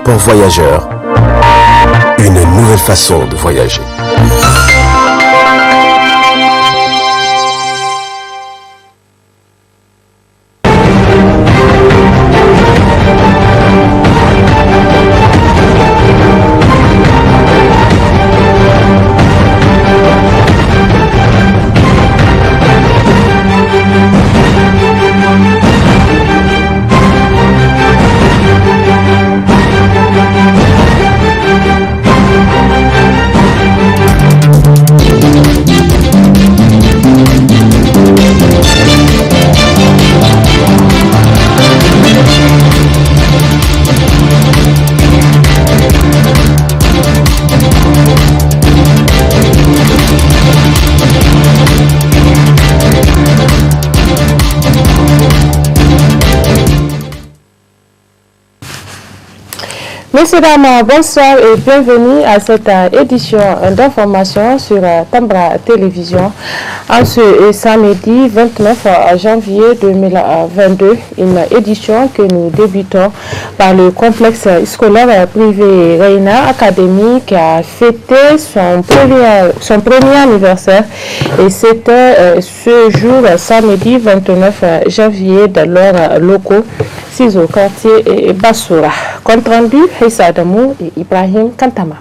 Port Voyageurs, une nouvelle façon de voyager. Messieurs, dames, bonsoir et bienvenue à cette édition d'information sur Tambra Télévision. En ce samedi 29 janvier 2022, une édition que nous débutons par le complexe scolaire privé Reina Academy qui a fêté son premier anniversaire et c'était ce jour samedi 29 janvier dans leurs locaux 6 au quartier Bassoura. Compte rendu, Issa Adamou et Ibrahim Kantama.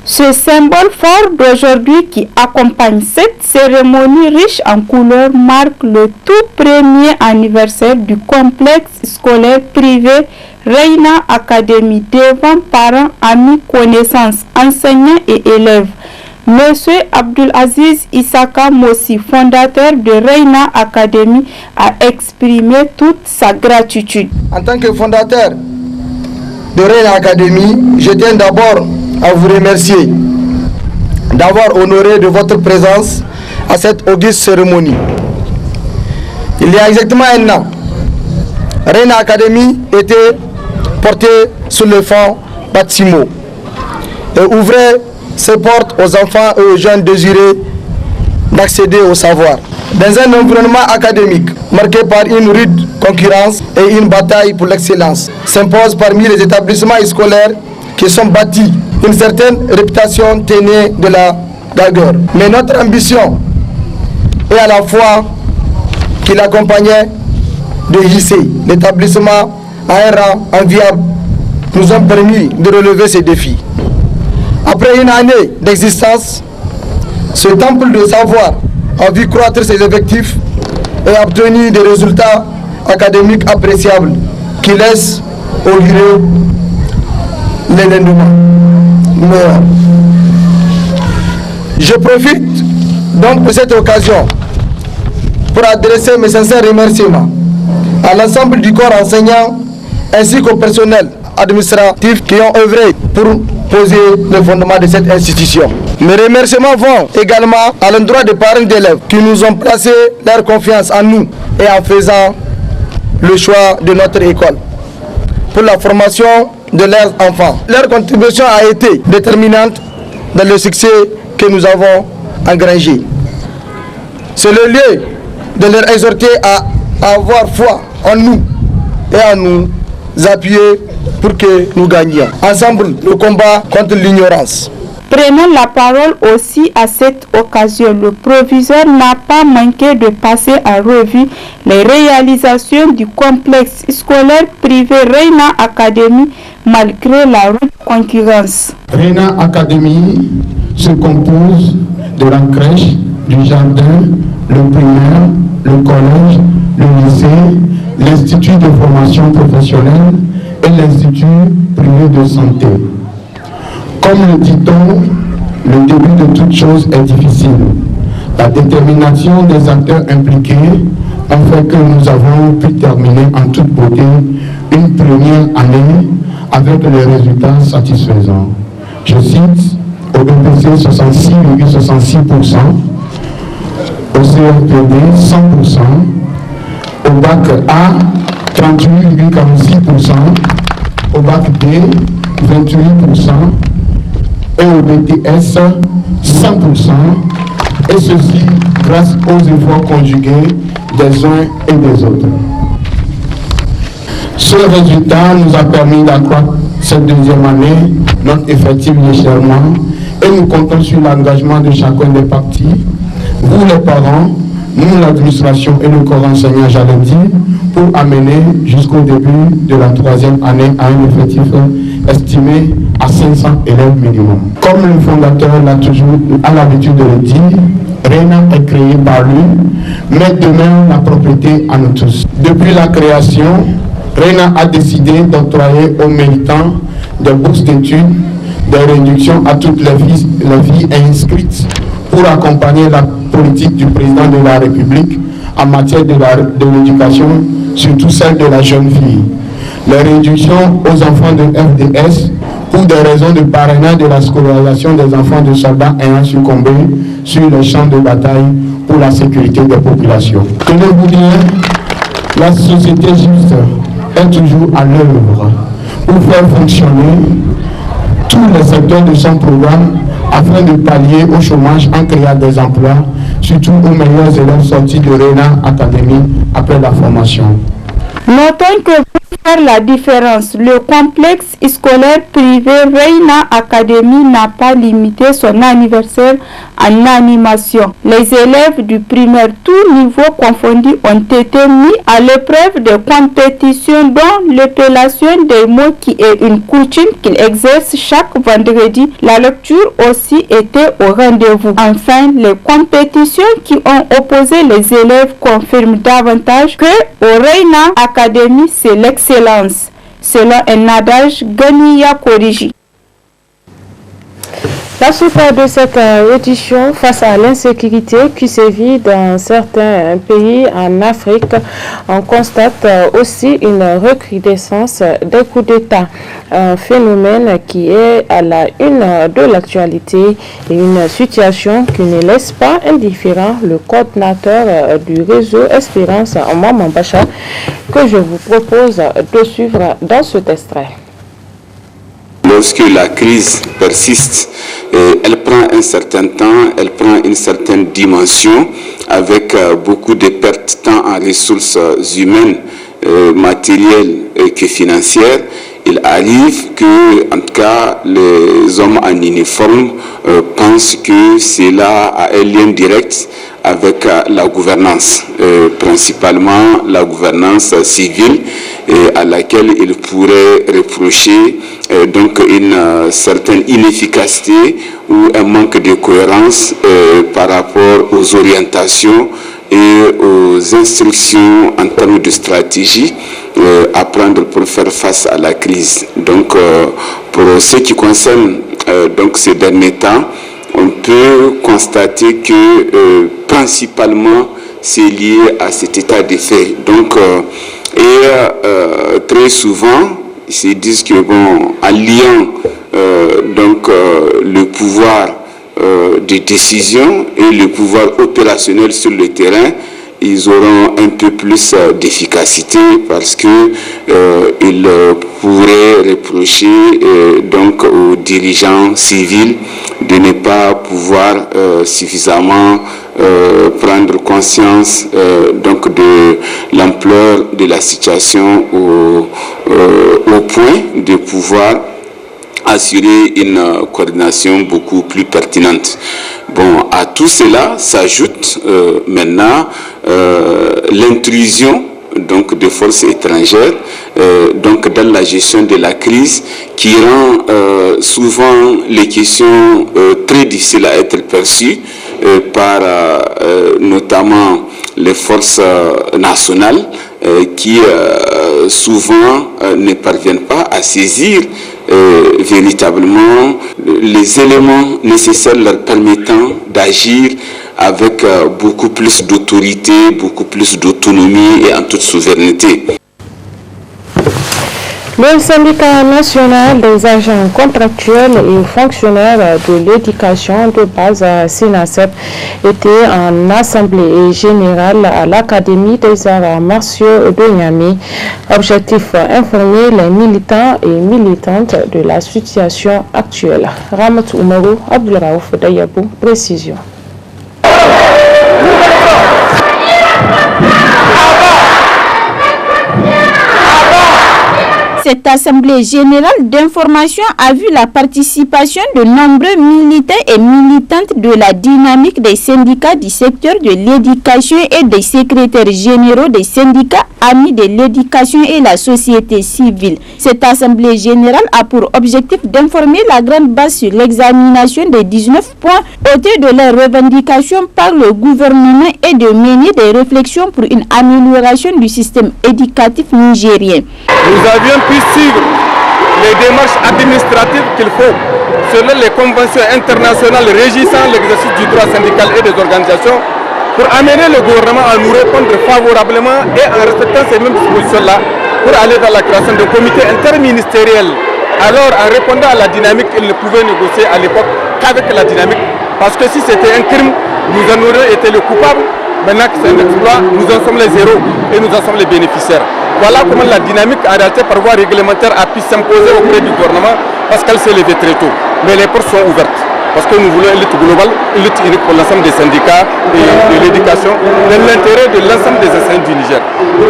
Ce symbole fort d'aujourd'hui qui accompagne cette cérémonie riche en couleurs marque le tout premier anniversaire du complexe scolaire privé Reina Academy devant parents, amis, connaissances, enseignants et élèves. Monsieur Abdulaziz Issaka Mossi, fondateur de Reina Academy, a exprimé toute sa gratitude. En tant que fondateur de Reina Academy, je tiens d'abord à vous remercier d'avoir honoré de votre présence à cette auguste cérémonie. Il y a exactement un an, Reina Academy était portée sous le fond Batsimo et ouvrait ses portes aux enfants et aux jeunes désirés d'accéder au savoir. Dans un environnement académique marqué par une rude concurrence et une bataille pour l'excellence, s'impose parmi les établissements scolaires qui sont bâtis une certaine réputation tenue de la gagueur. Mais notre ambition et à la fois qui l'accompagnait de hisser l'établissement à un rang enviable nous ont permis de relever ces défis. Après une année d'existence, ce temple de savoir a vu croître ses effectifs et a obtenu des résultats académiques appréciables qui laissent augurer les lendemains meilleurs. Je profite donc de cette occasion pour adresser mes sincères remerciements à l'ensemble du corps enseignant ainsi qu'au personnel administratif qui ont œuvré pour poser le fondement de cette institution. Mes remerciements vont également à l'endroit des parents d'élèves qui nous ont placé leur confiance en nous et en faisant le choix de notre école pour la formation de leurs enfants. Leur contribution a été déterminante dans le succès que nous avons engrangé. C'est le lieu de leur exhorter à avoir foi en nous et à nous appuyer pour que nous gagnions ensemble le combat contre l'ignorance. Prenant la parole aussi à cette occasion, le proviseur n'a pas manqué de passer en revue les réalisations du complexe scolaire privé Reina Academy malgré la rude concurrence. Reina Academy se compose de la crèche, du jardin, le primaire, le collège, le lycée, l'institut de formation professionnelle et l'institut privé de santé. Comme le dit-on, le début de toute chose est difficile. La détermination des acteurs impliqués a fait que nous avons pu terminer en toute beauté une première année avec les résultats satisfaisants. Je cite, au BPC 66,66%, au CRPD 100%, au bac A 38,46%, au bac D, 28%, et au BTS, 100%, et ceci grâce aux efforts conjugués des uns et des autres. Ce résultat nous a permis d'accroître cette deuxième année notre effectif légèrement et nous comptons sur l'engagement de chacun des partis, vous les parents, nous l'administration et le corps enseignant, j'allais dire, pour amener jusqu'au début de la troisième année à un effectif estimé à 500 élèves minimum. Comme le fondateur l'a toujours à l'habitude de le dire, RENA est créé par lui, mais demeure la propriété à nous tous. Depuis la création, RENA a décidé d'octroyer aux militants des bourses d'études, des réductions à toutes les filles inscrites pour accompagner la politique du président de la République en matière de l'éducation, surtout celle de la jeune fille. Les réductions aux enfants de FDS pour des raisons de parrainage de la scolarisation des enfants de soldats ayant succombé sur les champs de bataille pour la sécurité des populations. Tenez-vous bien, la société juste est toujours à l'œuvre pour faire fonctionner tous les secteurs de son programme afin de pallier au chômage en créant des emplois, surtout aux meilleurs élèves sortis de RENA Academy après la formation. Notons que pour faire la différence, le complexe scolaire privé Reina Academy n'a pas limité son anniversaire en animation. Les élèves du primaire, tous niveaux confondus, ont été mis à l'épreuve de compétition dont l'épellation des mots qui est une coutume qu'ils exercent chaque vendredi. La lecture aussi était au rendez-vous. Enfin, les compétitions qui ont opposé les élèves confirment davantage que au Reina Academy, c'est l'excellence. Selon un adage, Ganiya Koriji. La suite de cette édition, face à l'insécurité qui sévit dans certains pays en Afrique, on constate aussi une recrudescence des coups d'État, un phénomène qui est à la une de l'actualité et une situation qui ne laisse pas indifférent le coordinateur du réseau Espérance Maman Bacha, que je vous propose de suivre dans cet extrait. Lorsque la crise persiste, elle prend un certain temps, elle prend une certaine dimension avec beaucoup de pertes tant en ressources humaines, matérielles que financières. Il arrive que, en tout cas, les hommes en uniforme pensent que cela a un lien direct avec la gouvernance, principalement la gouvernance civile, à laquelle il pourrait reprocher donc une certaine inefficacité ou un manque de cohérence par rapport aux orientations et aux instructions en termes de stratégie à prendre pour faire face à la crise. Donc, pour ce qui concerne donc ces derniers temps, on peut constater que principalement c'est lié à cet état de fait. Donc, très souvent, ils se disent que bon, en liant donc le pouvoir de décision et le pouvoir opérationnel sur le terrain, ils auront un peu plus d'efficacité parce que ils pourraient reprocher donc aux dirigeants civils de ne pas pouvoir suffisamment prendre conscience donc de l'ampleur de la situation au point de pouvoir assurer une coordination beaucoup plus pertinente. Bon, à tout cela s'ajoute maintenant l'intrusion donc de forces étrangères donc dans la gestion de la crise qui rend souvent les questions très difficiles à être perçues par notamment les forces nationales qui souvent ne parviennent pas à saisir véritablement les éléments nécessaires leur permettant d'agir avec beaucoup plus d'autorité, beaucoup plus d'autonomie et en toute souveraineté. Le syndicat national des agents contractuels et fonctionnaires de l'éducation de base SINASEP était en assemblée générale à l'Académie des arts martiaux de Niamey. Objectif, informer les militants et militantes de la situation actuelle. Ramat Oumarou, Abdulraouf Dayabou, précision. Cette assemblée générale d'information a vu la participation de nombreux militants et militantes de la dynamique des syndicats du secteur de l'éducation et des secrétaires généraux des syndicats amis de l'éducation et la société civile. Cette assemblée générale a pour objectif d'informer la grande base sur l'examination des 19 points ôtés de leurs revendications par le gouvernement et de mener des réflexions pour une amélioration du système éducatif nigérien. Nous avions pu suivre les démarches administratives qu'il faut selon les conventions internationales régissant l'exercice du droit syndical et des organisations pour amener le gouvernement à nous répondre favorablement et en respectant ces mêmes dispositions-là pour aller dans la création d'un comité interministériel. Alors en répondant à la dynamique, il ne pouvait négocier à l'époque qu'avec la dynamique parce que si c'était un crime, nous en aurions été le coupable. Maintenant que c'est un exploit, nous en sommes les héros et nous en sommes les bénéficiaires. Voilà comment la dynamique, en réalité, par voie réglementaire, a pu s'imposer auprès du gouvernement parce qu'elle s'est levée très tôt. Mais les portes sont ouvertes parce que nous voulons une lutte globale, une lutte unique pour l'ensemble des syndicats et de l'éducation, dans l'intérêt de l'ensemble des enseignants du Niger.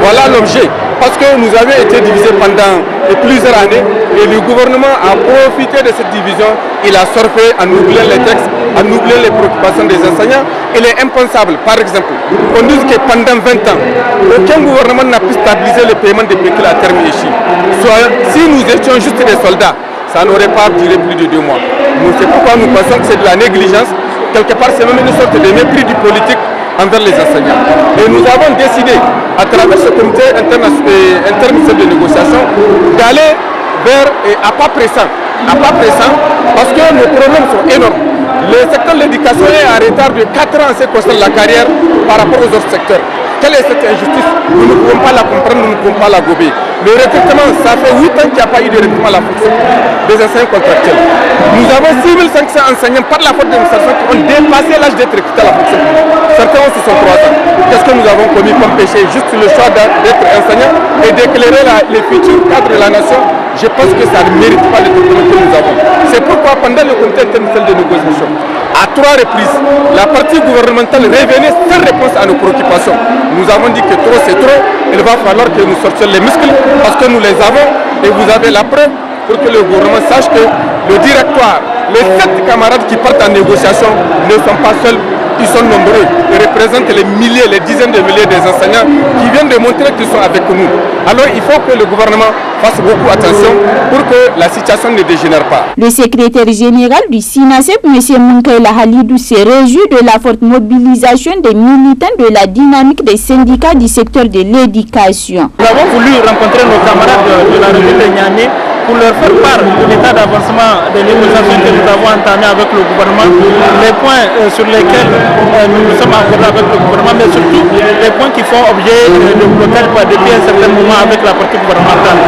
Voilà l'objet. Parce que nous avions été divisés pendant plusieurs années et le gouvernement a profité de cette division. Il a surfé en oubliant les textes, en oubliant les préoccupations des enseignants. Il est impensable, par exemple, qu'on dise que pendant 20 ans, aucun gouvernement n'a pu stabiliser le paiement des pécules à terme échu. Si nous étions juste des soldats, ça n'aurait pas duré plus de 2 mois. C'est pourquoi nous pensons que c'est de la négligence. Quelque part, c'est même une sorte de mépris du politique envers les enseignants. Et nous avons décidé, à travers ce comité interministériel de négociation, d'aller vers, à pas pressant, parce que nos problèmes sont énormes. Le secteur de l'éducation est en retard de 4 ans en ce qui concerne la carrière par rapport aux autres secteurs. Quelle est cette injustice? Nous ne pouvons pas la comprendre, nous ne pouvons pas la gober. Le recrutement, ça fait 8 ans qu'il n'y a pas eu de recrutement à la fonction des enseignants contractuels. Nous avons 6500 enseignants par la faute de l'administration qui ont dépassé l'âge d'être recrutés à la fonction. Certains ont 63 ans. Qu'est-ce que nous avons commis comme péché? Juste le choix d'être enseignant et d'éclairer les futurs cadres de la nation. Je pense que ça ne mérite pas le traitement que nous avons. C'est pourquoi pendant le comité interministériel de négociation, à 3 reprises, la partie gouvernementale revenait sans réponse à nos préoccupations. Nous avons dit que trop c'est trop, il va falloir que nous sortions les muscles parce que nous les avons et vous avez la preuve pour que le gouvernement sache que le directoire, les 7 camarades qui partent en négociation ne sont pas seuls, ils sont nombreux. Ils représentent les milliers, les dizaines de milliers des enseignants qui viennent de montrer qu'ils sont avec nous. Alors il faut que le gouvernement fasse beaucoup attention pour que la situation ne dégénère pas. Le secrétaire général du SINASEP, M. Munkaila Halidou, se réjouit de la forte mobilisation des militants de la dynamique des syndicats du secteur de l'éducation. Nous avons voulu rencontrer nos camarades de la région de Niamey pour leur faire part de l'état d'avancement des négociations que nous avons entamées avec le gouvernement, les points sur lesquels nous nous sommes accordés avec le gouvernement, mais surtout les points qui font objet de blocage depuis un certain moment avec la partie gouvernementale.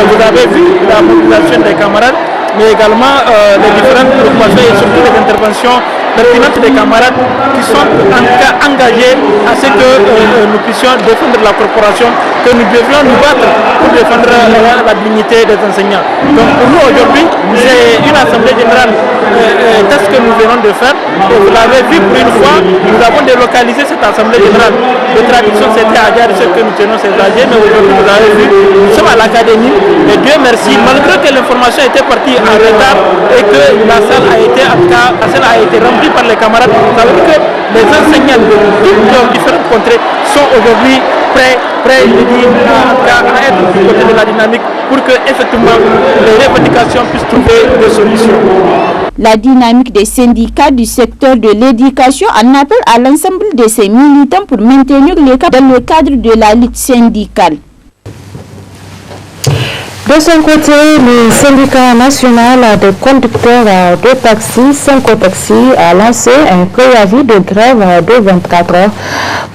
Vous avez vu la mobilisation des camarades, mais également les différentes préoccupations et surtout les interventions pertinentes des camarades qui sont en tout cas engagés à ce que nous puissions défendre la corporation, que nous devions nous battre pour défendre la dignité des enseignants. Donc pour nous aujourd'hui, c'est une assemblée générale test que nous venons de faire. Et vous l'avez vu pour une fois, nous avons délocalisé cette assemblée générale. De tradition, c'était à Gare que nous tenons ces AG, mais aujourd'hui vous avez vu, nous sommes à l'académie et Dieu merci, malgré que l'information était partie en retard et que la salle a été, en tout cas, la salle a été remplie par les camarades, ça veut dire que les enseignants de toutes les différentes contrées sont aujourd'hui prêts à être du côté de la dynamique pour que effectivement les revendications puissent trouver des solutions. La dynamique des syndicats du secteur de l'éducation en appelle à l'ensemble de ces militants pour maintenir le cap dans le cadre de la lutte syndicale. De son côté, le syndicat national des conducteurs de taxi, Syncotaxi, a lancé un préavis de grève de 24 heures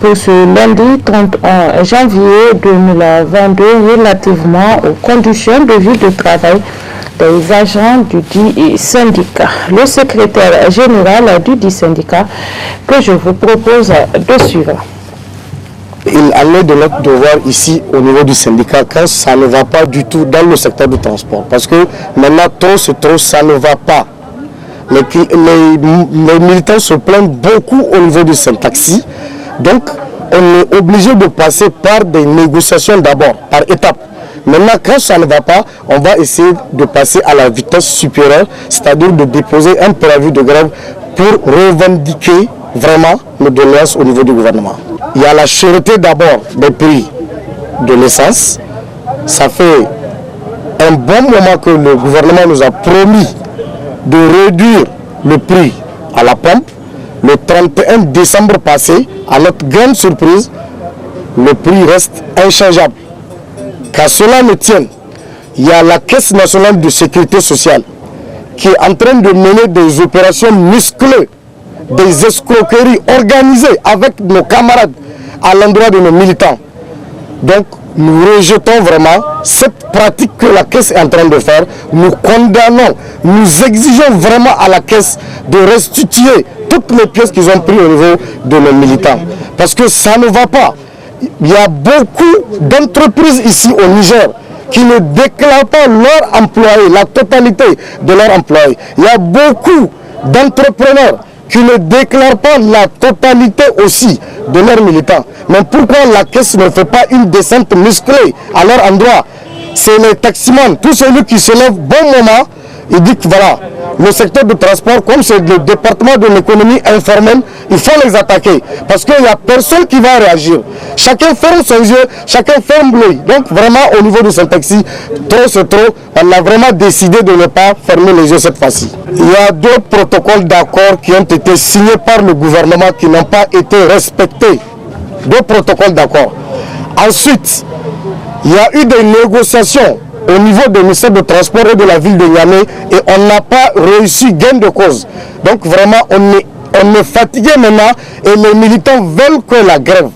pour ce lundi 31 janvier 2022 relativement aux conditions de vie de travail des agents du dit syndicat. Le secrétaire général du dit syndicat que je vous propose de suivre. Il en est de notre devoir ici au niveau du syndicat quand ça ne va pas du tout dans le secteur du transport. Parce que maintenant, trop, ça ne va pas. Les militants se plaignent beaucoup au niveau du Syntaxi. Donc, on est obligé de passer par des négociations d'abord, par étapes. Maintenant, quand ça ne va pas, on va essayer de passer à la vitesse supérieure, c'est-à-dire de déposer un préavis de grève pour revendiquer vraiment nos doléances au niveau du gouvernement. Il y a la cherté d'abord des prix de l'essence. Ça fait un bon moment que le gouvernement nous a promis de réduire le prix à la pompe. Le 31 décembre passé, à notre grande surprise, le prix reste inchangeable. Qu'à cela ne tienne, il y a la Caisse nationale de sécurité sociale qui est en train de mener des opérations musclées, des escroqueries organisées avec nos camarades à l'endroit de nos militants. Donc, nous rejetons vraiment cette pratique que la Caisse est en train de faire. Nous condamnons, nous exigeons vraiment à la Caisse de restituer toutes les pièces qu'ils ont prises au niveau de nos militants. Parce que ça ne va pas. Il y a beaucoup d'entreprises ici au Niger qui ne déclarent pas leurs employés, la totalité de leurs employés. Il y a beaucoup d'entrepreneurs qui ne déclarent pas la totalité aussi de leurs militants. Mais pourquoi la Caisse ne fait pas une descente musclée à leur endroit? C'est les taximans, tous celui qui se lève bon moment, il dit que voilà, le secteur du transport, comme c'est le département de l'économie informelle, il faut les attaquer. Parce qu'il n'y a personne qui va réagir. Chacun ferme son yeux, chacun ferme l'œil. Donc vraiment au niveau de ce taxi, trop c'est trop, on a vraiment décidé de ne pas fermer les yeux cette fois-ci. Il y a d'autres protocoles d'accord qui ont été signés par le gouvernement qui n'ont pas été respectés. D'autres protocoles d'accord. Ensuite, il y a eu des négociations au niveau du ministère de Transport et de la ville de Niamey et on n'a pas réussi gain de cause. Donc vraiment, on est fatigué maintenant et les militants veulent que la grève.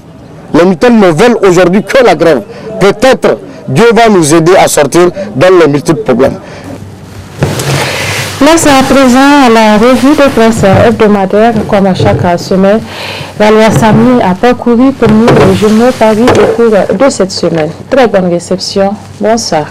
Les militants ne veulent aujourd'hui que la grève. Peut-être Dieu va nous aider à sortir dans les multiples problèmes. Place à présent à la revue de presse hebdomadaire, comme à chaque semaine. Valéa Samy a parcouru pour nous les journaux Paris au cours de cette semaine. Très bonne réception. Bonsoir.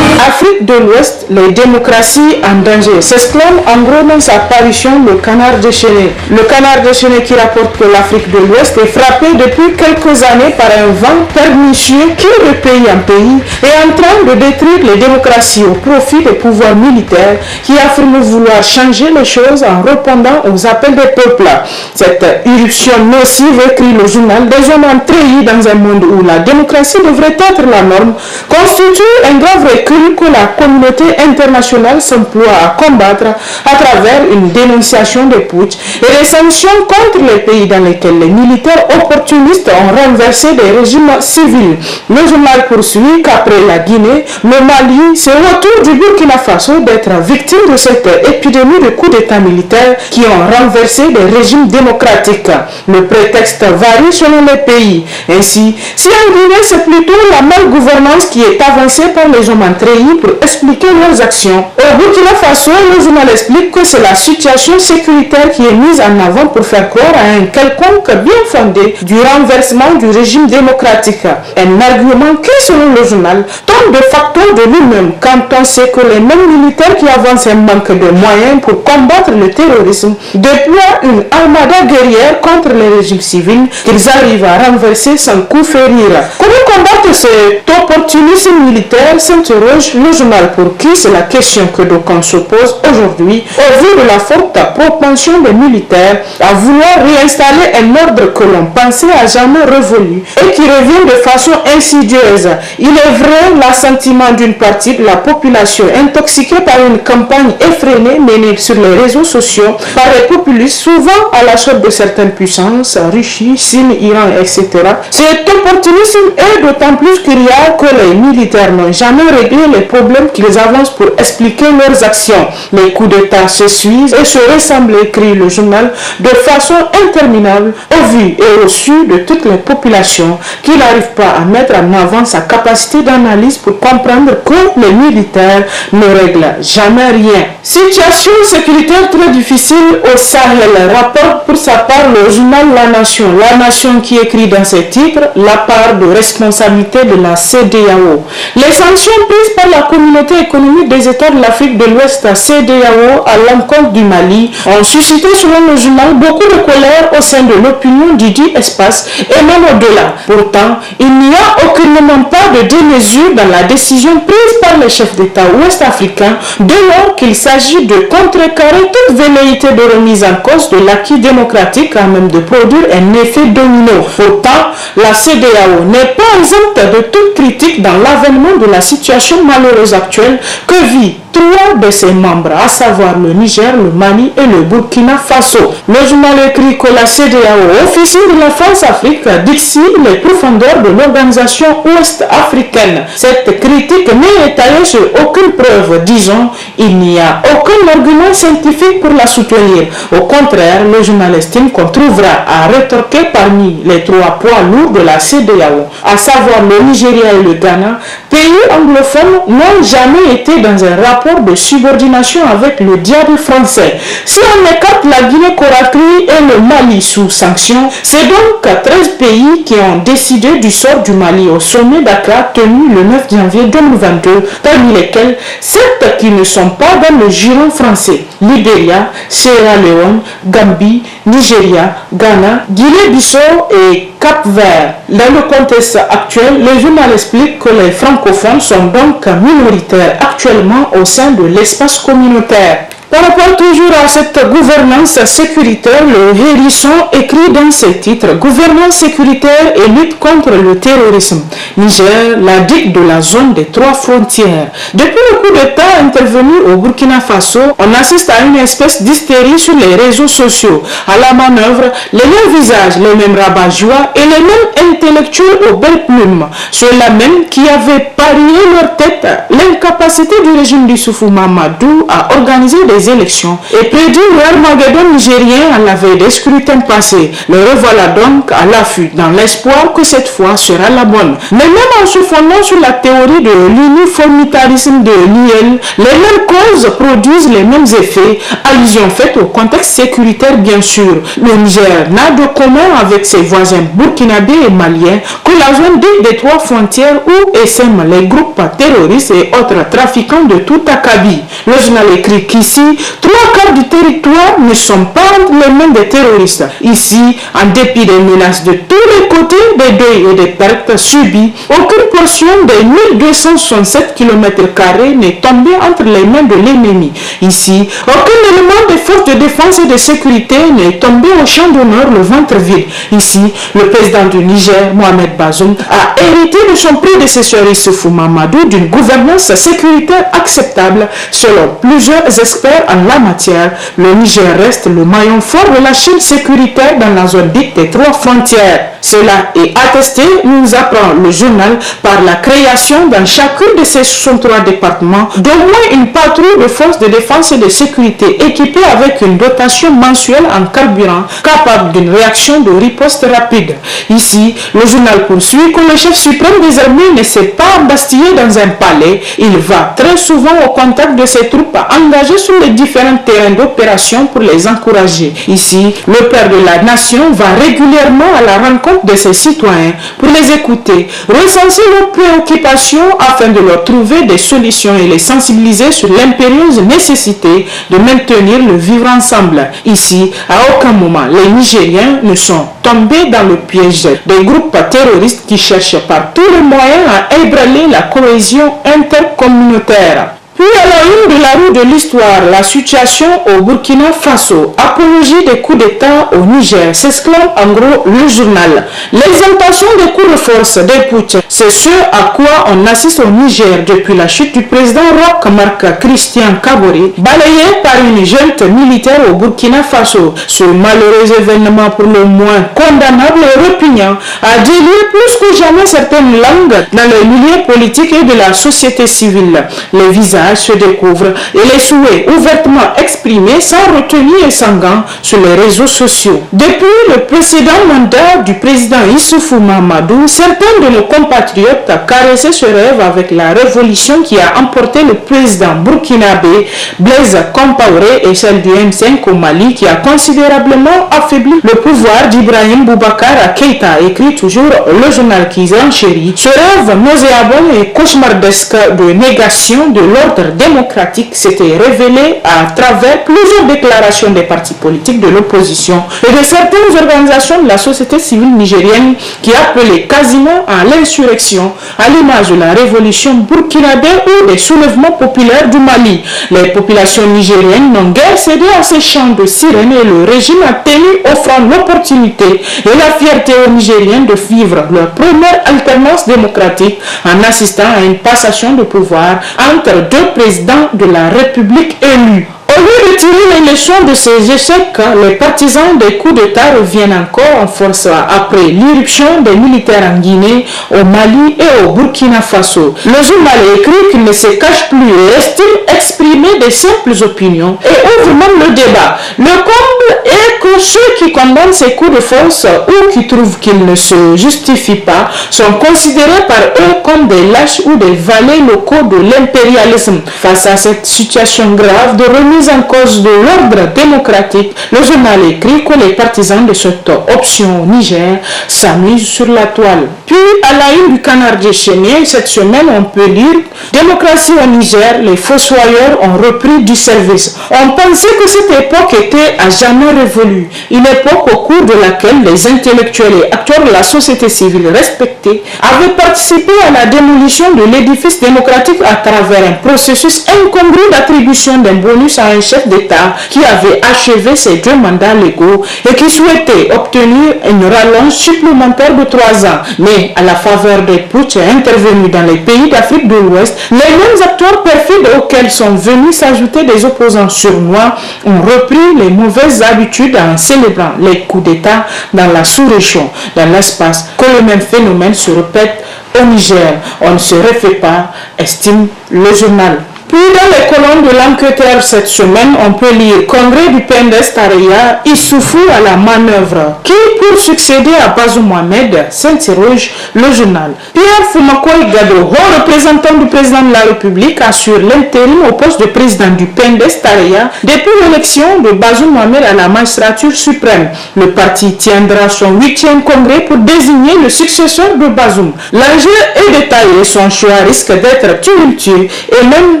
Afrique de l'Ouest, les démocraties en danger, s'exclame en gros dans sa parution le Canard déchaîné. Le Canard déchaîné qui rapporte que l'Afrique de l'Ouest est frappée depuis quelques années par un vent pernicieux qui, de pays en pays, est en train de détruire les démocraties au profit des pouvoirs militaires qui affirment vouloir changer les choses en répondant aux appels des peuples. Cette irruption nocive, écrit le journal, des hommes trahis dans un monde où la démocratie devrait être la norme, constitue un grave recul que la communauté internationale s'emploie à combattre à travers une dénonciation des putschs et des sanctions contre les pays dans lesquels les militaires opportunistes ont renversé des régimes civils. Le journal poursuit qu'après la Guinée, le Mali, c'est au tour du Burkina Faso d'être victime de cette épidémie de coups d'État militaires qui ont renversé des régimes démocratiques. Le prétexte varie selon les pays. Ainsi, si en Guinée c'est plutôt la malgouvernance qui est avancée par les hommes trahis pour expliquer leurs actions. Au Burkina Faso, le journal explique que c'est la situation sécuritaire qui est mise en avant pour faire croire à un quelconque bien fondé du renversement du régime démocratique. Un argument qui, selon le journal, tombe de facto de lui-même quand on sait que les mêmes militaires qui avancent un manque de moyens pour combattre le terrorisme déploient une armada guerrière contre les régimes civils qu'ils arrivent à renverser sans coup férir. Comment combattre cet opportunisme militaire, s'interroge le journal pour qui c'est la question que d'aucuns se posent aujourd'hui au vu de la forte propension des militaires à vouloir réinstaller un ordre que l'on pensait à jamais révolu et qui revient de façon insidieuse. Il est vrai l'assentiment d'une partie de la population intoxiquée par une campagne effrénée menée sur les réseaux sociaux par les populistes, souvent à la solde de certaines puissances, Russie, Chine, Iran, etc. Cet opportunisme est d'autant plus curieux que les militaires n'ont jamais réglé les problèmes qu'ils avancent pour expliquer leurs actions. Les coups d'État se suivent et se ressemblent, écrit le journal, de façon interminable au vu et au su de toutes les populations qui n'arrivent pas à mettre en avant sa capacité d'analyse pour comprendre que les militaires ne règlent jamais rien. Situation sécuritaire très difficile au Sahel, rapporte pour sa part le journal La Nation. La Nation qui écrit dans ses titres la part de responsabilité de la CEDEAO. Les sanctions prises par la communauté économique des États de l'Afrique de l'Ouest, CEDEAO, à l'encontre du Mali ont suscité selon le journal beaucoup de colère au sein de l'opinion du dit espace et même au-delà. Pourtant, il n'y a aucunement pas de démesure dans la décision prise par les chefs d'État ouest-africains dès lors qu'il s'agit de contrecarrer toute velléité de remise en cause de l'acquis démocratique à même de produire un effet domino. Pourtant, la CEDEAO n'est pas exempte de toute critique dans l'avènement de la situation malheureuse actuelle que vit trois de ses membres, à savoir le Niger, le Mali et le Burkina Faso. Le journal écrit que la CEDEAO, officie de la France-Afrique, dixit les profondeurs de l'organisation ouest-africaine. Cette critique n'est étalée sur aucune preuve. Disons, il n'y a aucun argument scientifique pour la soutenir. Au contraire, le journal estime qu'on trouvera à rétorquer parmi les trois poids lourds de la CEDEAO, à savoir le Nigeria et le Ghana, pays anglophones n'ont jamais été dans un rapport de subordination avec le diable français. Si on écarte la Guinée-Conakry et le Mali sous sanctions, c'est donc 13 pays qui ont décidé du sort du Mali au sommet Dakar tenu le 9 janvier 2022, parmi lesquels 7 qui ne sont pas dans le giron français: Libéria, Sierra Leone, Gambie, Nigeria, Ghana, Guinée-Bissau et Cap-Vert. Dans le contexte actuel, le journal explique que les francophones sont donc minoritaires actuellement au sein de l'espace communautaire. Par rapport toujours à cette gouvernance sécuritaire, le Hérisson écrit dans ses titres « Gouvernance sécuritaire et lutte contre le terrorisme. Niger, la digue de la zone des trois frontières ». Depuis le coup d'État intervenu au Burkina Faso, on assiste à une espèce d'hystérie sur les réseaux sociaux. À la manœuvre, les mêmes visages, les mêmes rabat-joie et les mêmes intellectuels aux belles plumes. Ceux-là même qui avaient parié leur tête l'incapacité du régime d'Issoufou Mamadou à organiser des élections et prédit l'Armageddon nigérien à la veille des scrutins passés. Le revoilà donc à l'affût dans l'espoir que cette fois sera la bonne. Mais même en se fondant sur la théorie de l'uniformitarisme de Niel, les mêmes causes produisent les mêmes effets. Allusion faite au contexte sécuritaire bien sûr. Le Niger n'a de commun avec ses voisins burkinabés et maliens que la zone dite des trois frontières où essaiment les groupes terroristes et autres trafiquants de tout acabit. Le journal écrit qu'ici, 3/4 du territoire ne sont pas entre les mains des terroristes. Ici, en dépit des menaces de tous les côtés, des deuils et des pertes subies, aucune portion des 1267 km² n'est tombée entre les mains de l'ennemi. Ici, aucun élément des forces de défense et de sécurité n'est tombé au champ d'honneur le ventre vide. Ici, le président du Niger, Mohamed Bazoum, a hérité de son prédécesseur Issoufou Mamadou d'une gouvernance sécuritaire acceptable. Selon plusieurs experts en la matière, le Niger reste le maillon fort de la chaîne sécuritaire dans la zone dite des trois frontières. Cela est attesté, nous apprend le journal, par la création dans chacun de ces 63 départements d'au moins une patrouille de forces de défense et de sécurité équipée avec une dotation mensuelle en carburant capable d'une réaction de riposte rapide. Ici, le journal poursuit que le chef suprême des armées ne s'est pas embastillé dans un palais. Il va très souvent au contact de ses troupes engagées sur les différents terrains d'opération pour les encourager. Ici, le père de la nation va régulièrement à la rencontre de ses citoyens pour les écouter, recenser leurs préoccupations afin de leur trouver des solutions et les sensibiliser sur l'impérieuse nécessité de maintenir le vivre ensemble. Ici, à aucun moment, les Nigériens ne sont tombés dans le piège des groupes terroristes qui cherchent par tous les moyens à ébranler la cohésion intercommunautaire. Puis à la une de la roue de l'histoire, la situation au Burkina Faso, apologie des coups d'État au Niger, s'exclame en gros le journal. L'exaltation des coups de force des putsch, c'est ce à quoi on assiste au Niger depuis la chute du président Roch Marc Christian Kaboré, balayé par une junte militaire au Burkina Faso. Ce malheureux événement pour le moins condamnable et répugnant a délié plus que jamais certaines langues dans les milieux politiques et de la société civile. Les visages se découvrent et les souhaits ouvertement exprimés sans retenue et sans gants sur les réseaux sociaux. Depuis le précédent mandat du président Issoufou Mahamadou, certains de nos compatriotes caressaient ce rêve avec la révolution qui a emporté le président burkinabé Blaise Compaoré et celle du M5 au Mali qui a considérablement affaibli le pouvoir d'Ibrahim Boubacar Keïta, écrit toujours le journal qui renchérit. Ce rêve nauséabond et cauchemardesque de négation de l'ordre démocratique s'était révélé à travers plusieurs déclarations des partis politiques de l'opposition et de certaines organisations de la société civile nigérienne qui appelaient quasiment à l'insurrection à l'image de la révolution burkinabé ou des soulèvements populaires du Mali. Les populations nigériennes n'ont guère cédé à ces chants de sirène et le régime a tenu offrant l'opportunité et la fierté aux Nigériens de vivre leur première alternance démocratique en assistant à une passation de pouvoir entre deux présidents de la République élus. Au lieu de tirer les leçons de ces échecs, les partisans des coups d'État reviennent encore en force après l'irruption des militaires en Guinée, au Mali et au Burkina Faso. Le journal écrit qu'il ne se cache plus et estime exprimer des simples opinions et ouvre même le débat. Le comble est que ceux qui condamnent ces coups de force ou qui trouvent qu'ils ne se justifient pas sont considérés par eux comme des lâches ou des valets locaux de l'impérialisme. Face à cette situation grave de remise en cause de l'ordre démocratique, le journal écrit que les partisans de cette option au Niger s'amusent sur la toile. Puis, à la une du Canard déchaîné, cette semaine, on peut lire « Démocratie au Niger, les fossoyeurs ont repris du service ». On pensait que cette époque était à jamais révolue, une époque au cours de laquelle les intellectuels et acteurs de la société civile respectés avaient participé à la démolition de l'édifice démocratique à travers un processus incongru d'attribution d'un bonus à un chef d'État qui avait achevé ses 2 mandats légaux et qui souhaitait obtenir une rallonge supplémentaire de 3 ans. Mais à la faveur des putschs intervenus dans les pays d'Afrique de l'Ouest, les mêmes acteurs perfides auxquels sont venus s'ajouter des opposants sournois ont repris les mauvaises habitudes en célébrant les coups d'État dans la sous-région. Dans l'espace, que le même phénomène se répète au Niger. On ne se refait pas, estime le journal. Puis dans les colonnes de l'enquêteur cette semaine, on peut lire Congrès du PNDS Taraya, Issoufou à la manœuvre. Qui pour succéder à Bazoum Mohamed, s'interroge le journal. Pierre Fumakoy Gado, haut représentant du président de la République, assure l'intérim au poste de président du PNDS Taraya depuis l'élection de Bazoum Mohamed à la magistrature suprême. Le parti tiendra son 8e congrès pour désigner le successeur de Bazoum. L'enjeu est détaillé, son choix risque d'être tumultueux et même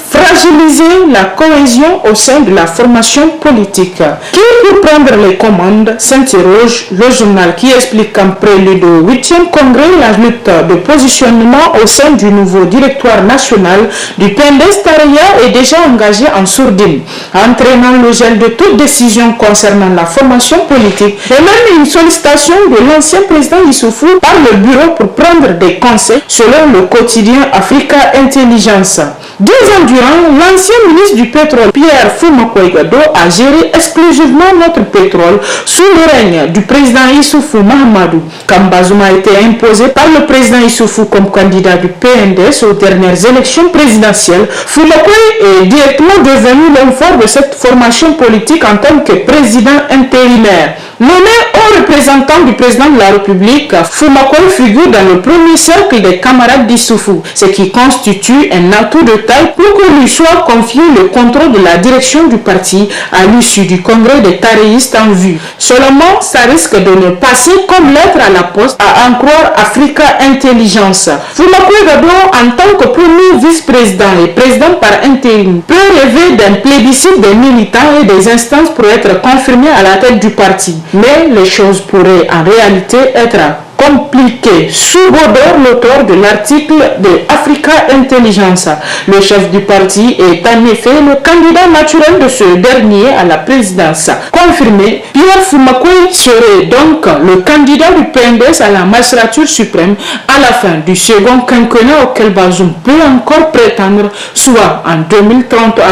fragiliser la cohésion au sein de la formation politique. Qui pour prendre les commandes, s'interroge le journal qui explique qu'en prélude au 8e congrès, la lutte de positionnement au sein du nouveau directoire national du PNDS Taraya est déjà engagée en sourdine, entraînant le gel de toute décision concernant la formation politique et même une sollicitation de l'ancien président Issoufou par le bureau pour prendre des conseils selon le quotidien Africa Intelligence. 10 ans durant, l'ancien ministre du pétrole Pierre Fumakoy Gado a géré exclusivement notre pétrole sous le règne du président Issoufou Mahamadou. Quand Bazoum a été imposé par le président Issoufou comme candidat du PNDS aux dernières élections présidentielles, Fumakoy est directement devenu l'homme fort de cette formation politique en tant que président intérimaire. Nommé haut représentant du président de la République, Foumakoy figure dans le premier cercle des camarades d'Issoufou, ce qui constitue un atout de taille pour que lui soit confié le contrôle de la direction du parti à l'issue du congrès des taréistes en vue. Seulement, ça risque de ne passer comme lettre à la poste, à en croire Africa Intelligence. Foumakoy Gado, en tant que premier vice-président et président par intérim, peut rêver d'un plébiscite des militants et des instances pour être confirmé à la tête du parti. Mais les choses pourraient en réalité être compliqué. Sous-Godor, l'auteur de l'article de Africa Intelligence. Le chef du parti est en effet le candidat naturel de ce dernier à la présidence. Confirmé, Pierre Foumakoy serait donc le candidat du PNDS à la magistrature suprême à la fin du second quinquennat auquel Bazoum peut encore prétendre, soit en 2031.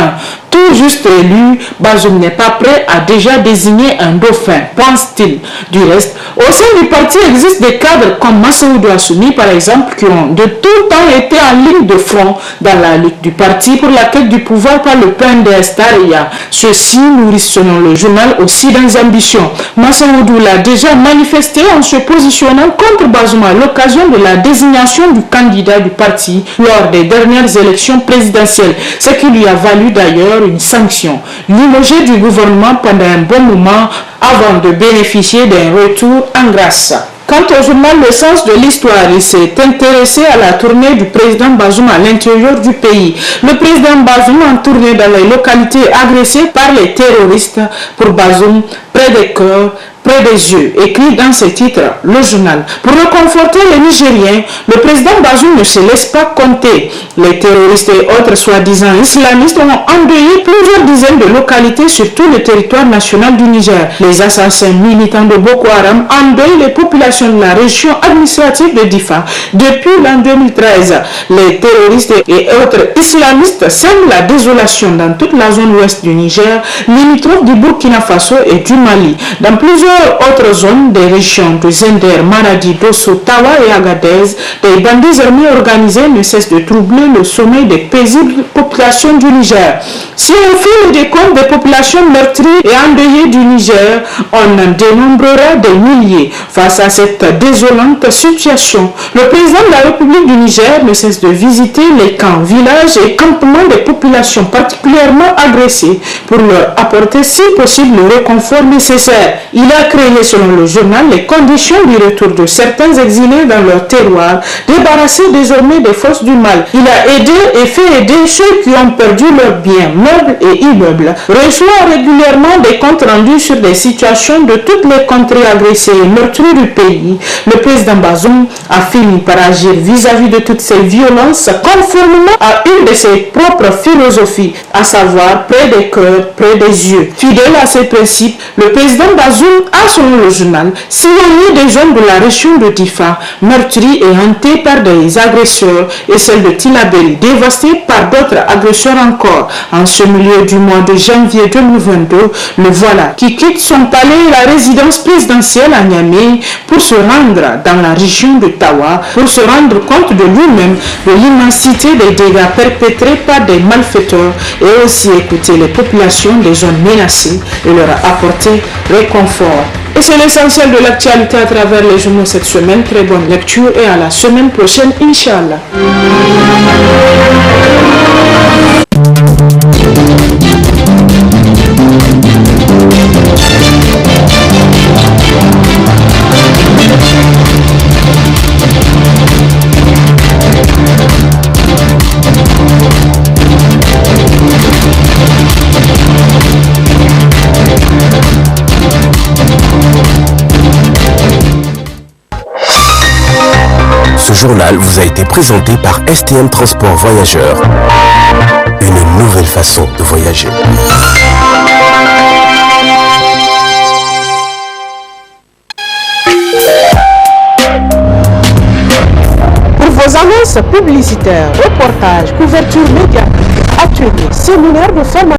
Tout juste élu, Bazoum n'est pas prêt à déjà désigner un dauphin, pense-t-il. Du reste, au sein du parti existe des cadres comme Massaoudou Assoumi par exemple qui ont de tout temps été en ligne de front dans la lutte du parti pour la quête du pouvoir par le PNDS Tareya. Ceux-ci nourrissent selon le journal aussi des ambitions. Massaoudou l'a déjà manifesté en se positionnant contre Bazoum à l'occasion de la désignation du candidat du parti lors des dernières élections présidentielles, ce qui lui a valu d'ailleurs une sanction, limogé du gouvernement pendant un bon moment avant de bénéficier d'un retour en grâce. Quant au journal Le Sens de l'Histoire, il s'est intéressé à la tournée du président Bazoum à l'intérieur du pays. Le président Bazoum en tournée dans les localités agressées par les terroristes. Pour Bazoum, près des cœurs, près des yeux, écrit dans ce titre, le journal. Pour reconforter les Nigériens, le président Bazoum ne se laisse pas compter. Les terroristes et autres soi-disant islamistes ont endeuillé plusieurs dizaines de localités sur tout le territoire national du Niger. Les assassins militants de Boko Haram endeuillent les populations de la région administrative de Difa. Depuis l'an 2013, les terroristes et autres islamistes sèment la désolation dans toute la zone ouest du Niger, limitrophe du Burkina Faso et du Mali. Dans plusieurs autres zones des régions de Zender, Maradi, Dosso, Tawa et Agadez, des bandits armés organisés ne cessent de troubler le sommeil des paisibles populations du Niger. Si on fait le décompte des populations meurtries et endeuillées du Niger, on en dénombrera des milliers. Face à cette désolante situation, le président de la République du Niger ne cesse de visiter les camps, villages et campements des populations particulièrement agressées pour leur apporter si possible le réconfort nécessaire. Il a créé, selon le journal, les conditions du retour de certains exilés dans leur terroir, débarrassés désormais des forces du mal. Il a aidé et fait aider ceux qui ont perdu leurs biens, meubles et immeubles. Reçoit régulièrement des comptes rendus sur des situations de toutes les contrées agressées et meurtries du pays. Le président Bazoum a fini par agir vis-à-vis de toutes ces violences conformément à une de ses propres philosophies, à savoir près des cœurs, près des yeux. Fidèle à ces principes, le président Bazoum a, selon le journal, sillonné des zones de la région de Difa, meurtries et hantées par des agresseurs, et celle de Tilaberi, dévastée par d'autres agresseurs encore. En ce milieu du mois de janvier 2022, le voilà qui quitte son palais et la résidence présidentielle à Niamey pour se rendre dans la région de Tawa, pour se rendre compte de lui-même de l'immensité des dégâts perpétrés par des malfaiteurs et aussi écouter les populations des zones menacées et leur apporter réconfort. Et c'est l'essentiel de l'actualité à travers les journaux cette semaine. Très bonne lecture et à la semaine prochaine, Inch'Allah. Ce journal vous a été présenté par STM Transport Voyageurs. Une nouvelle façon de voyager. Pour vos annonces publicitaires, reportages, couvertures médiatiques, ateliers, séminaires de formation,